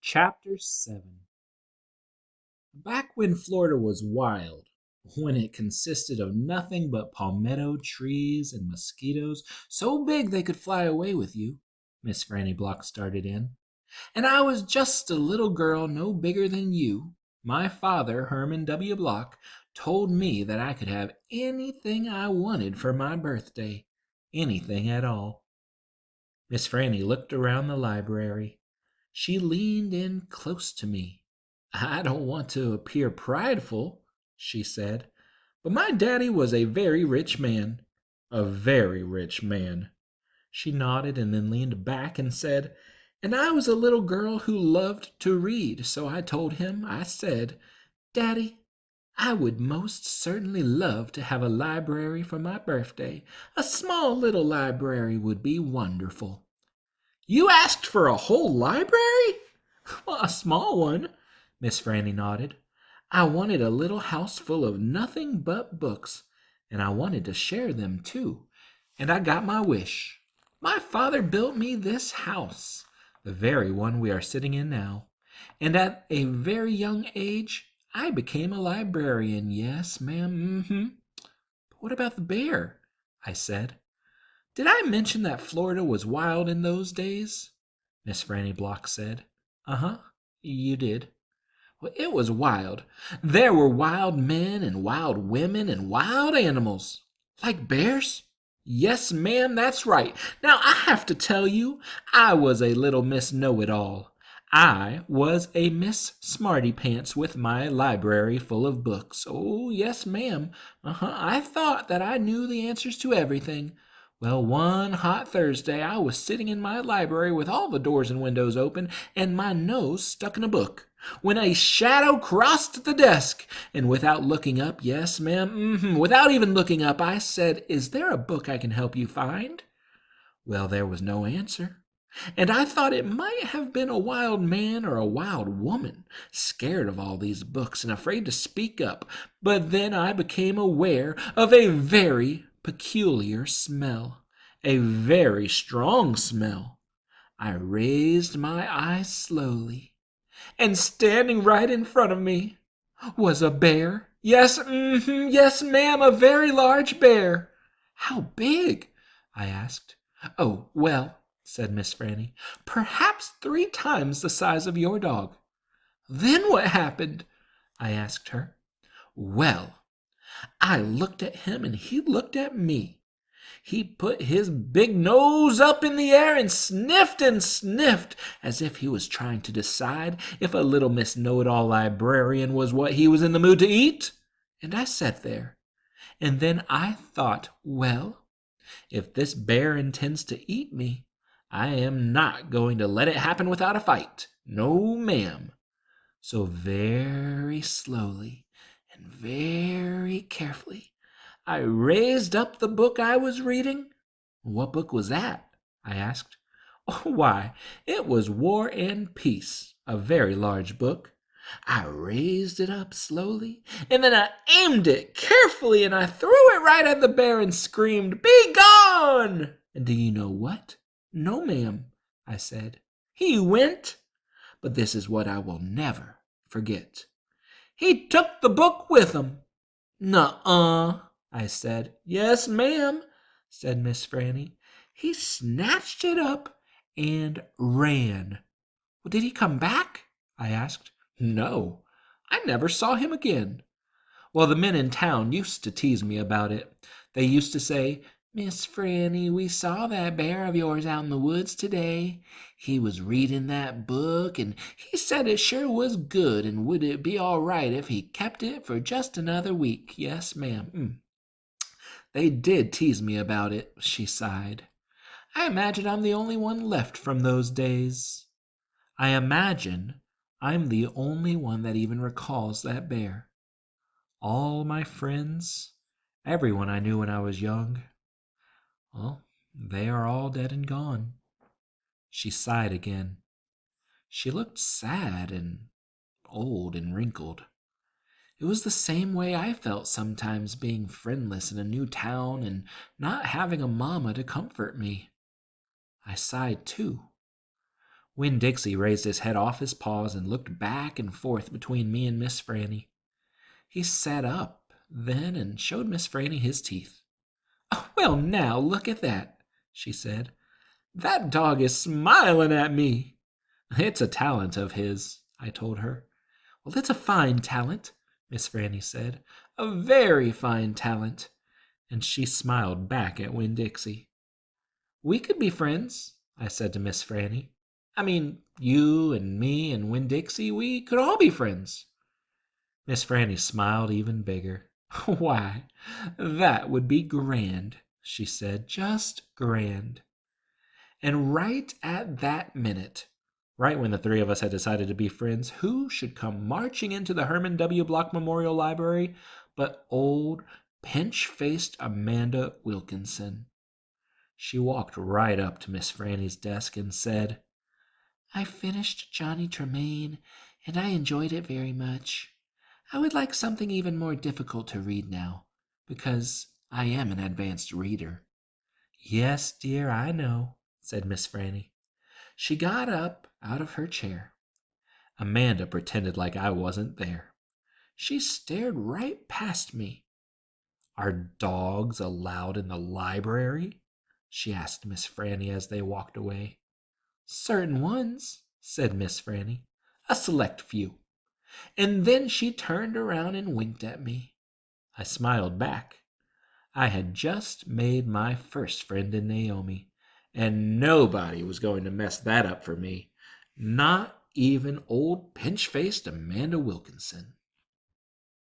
Chapter 7. Back when Florida was wild, when it consisted of nothing but palmetto trees and mosquitoes so big they could fly away with you, Miss Franny Block started in, and I was just a little girl no bigger than you, my father, Herman W. Block, told me that I could have anything I wanted for my birthday, anything at all. Miss Franny looked around the library. She leaned in close to me. "I don't want to appear prideful," she said, "but my daddy was a very rich man. A very rich man." She nodded and then leaned back and said, "And I was a little girl who loved to read, so I told him, I said, 'Daddy, I would most certainly love to have a library for my birthday. A small little library would be wonderful.'" "You asked for a whole library?" "Well, a small one," Miss Franny nodded. "I wanted a little house full of nothing but books, and I wanted to share them too, and I got my wish. My father built me this house, the very one we are sitting in now, and at a very young age I became a librarian. Yes, ma'am, But what about the bear?" I said. "Did I mention that Florida was wild in those days?" Miss Franny Block said. "Uh-huh, you did." "Well, it was wild. There were wild men and wild women and wild animals." "Like bears?" "Yes, ma'am, that's right. Now I have to tell you, I was a little Miss Know-it-all. I was a Miss Smarty Pants with my library full of books. Oh, yes, ma'am. I thought that I knew the answers to everything. Well, one hot Thursday I was sitting in my library with all the doors and windows open and my nose stuck in a book, when a shadow crossed the desk, and without looking up, yes, ma'am, without even looking up, I said, 'Is there a book I can help you find?' Well, there was no answer, and I thought it might have been a wild man or a wild woman, scared of all these books and afraid to speak up. But then I became aware of a very peculiar smell, a very strong smell. I raised my eyes slowly, and standing right in front of me was a bear. Yes, yes, ma'am, a very large bear." "How big?" I asked. "Oh, well," said Miss Franny, "perhaps 3 times the size of your dog." "Then what happened?" I asked her. "Well, I looked at him and he looked at me. He put his big nose up in the air and sniffed as if he was trying to decide if a little Miss Know-it-all librarian was what he was in the mood to eat. And I sat there, and then I thought, well, if this bear intends to eat me, I am not going to let it happen without a fight. No, ma'am. So very slowly and very carefully, I raised up the book I was reading." "What book was that?" I asked. "Oh, why, it was War and Peace, a very large book. I raised it up slowly, and then I aimed it carefully, and I threw it right at the bear and screamed, 'Be gone!' And do you know what? No, ma'am," I said. "He went, but this is what I will never forget. He took the book with him." "Nuh-uh," I said. "Yes, ma'am," said Miss Franny. "He snatched it up and ran." "Well, did he come back?" I asked. "No, I never saw him again." Well, the men in town used to tease me about it. They used to say, "Miss Franny, we saw that bear of yours out in the woods today. He was reading that book, and he said it sure was good, and would it be all right if he kept it for just another week? Yes, ma'am." They did tease me about it, she sighed. "I imagine I'm the only one left from those days. I imagine I'm the only one that even recalls that bear. All my friends, everyone I knew when I was young, well, they are all dead and gone." She sighed again. She looked sad and old and wrinkled. It was the same way I felt sometimes, being friendless in a new town and not having a mamma to comfort me. I sighed too. Winn Dixie raised his head off his paws and looked back and forth between me and Miss Franny. He sat up then and showed Miss Franny his teeth. "Oh, well, now, look at that," she said. "That dog is smiling at me." "It's a talent of his," I told her. "Well, it's a fine talent," Miss Franny said. "A very fine talent." And she smiled back at Winn Dixie. "We could be friends," I said to Miss Franny. "I mean, you and me and Winn Dixie, we could all be friends." Miss Franny smiled even bigger. "Why, that would be grand," she said, "just grand." And right at that minute, right when the three of us had decided to be friends, who should come marching into the Herman W. Block Memorial Library but old, pinch-faced Amanda Wilkinson. She walked right up to Miss Franny's desk and said, "I finished Johnny Tremaine, and I enjoyed it very much. I would like something even more difficult to read now, because I am an advanced reader." "Yes, dear, I know," said Miss Franny. She got up out of her chair. Amanda pretended like I wasn't there. She stared right past me. "Are dogs allowed in the library?" she asked Miss Franny as they walked away. "Certain ones," said Miss Franny. "A select few." And then she turned around and winked at me. I smiled back. I had just made my first friend in Naomi, and nobody was going to mess that up for me, not even old pinch-faced Amanda Wilkinson.